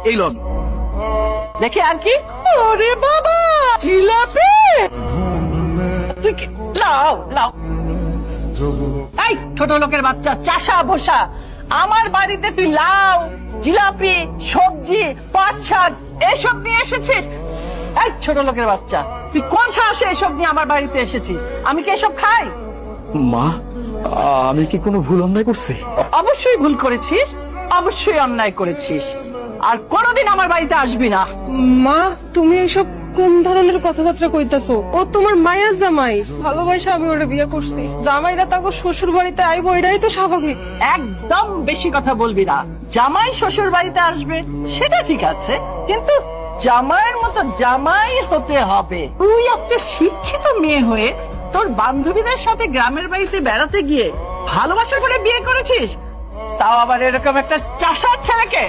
এই লোক দেখে আর কি। ওরে বাবা, জিলাপি! তুই কি লাও লাও। এই ছোট লোকের বাচ্চা, চাষা বসা, আমার বাড়িতে তুই লাউ, জিলাপি, সবজি, পাট শাক এসব নিয়ে এসেছিস? এই ছোট লোকের বাচ্চা, তুই কোন সাহসে এসব নিয়ে আমার বাড়িতে এসেছিস? আমি কি এসব খাই? মা, আমি কি কোনো ভুল অন্যায় করছি? অবশ্যই ভুল করেছিস, অবশ্যই অন্যায় করেছিস, আর কোনোদিন আমার বাড়িতে আসবি না। মা, তুমি এসব কোন ধরনের কথাবার্তা কইতাছো? ও তোমার মায়ের জামাই, ভালোবাসা আমি ওরে বিয়ে করছি। জামাইরা তাকে শ্বশুর বাড়িতে আইবো, এটাই তো স্বাভাবিক। একদম বেশি কথা বলবি না। জামাই শ্বশুর বাড়িতে আসবে সেটা ঠিক আছে, কিন্তু জামাইয়ের মতো জামাই হতে হবে। তুই একটা শিক্ষিত মেয়ে হয়ে তোর বান্ধবীদের সাথে গ্রামের বাড়িতে বেড়াতে গিয়ে ভালোবাসা করে বিয়ে করেছিস, তাও আবার এরকম একটা চাষার ছেলেকে।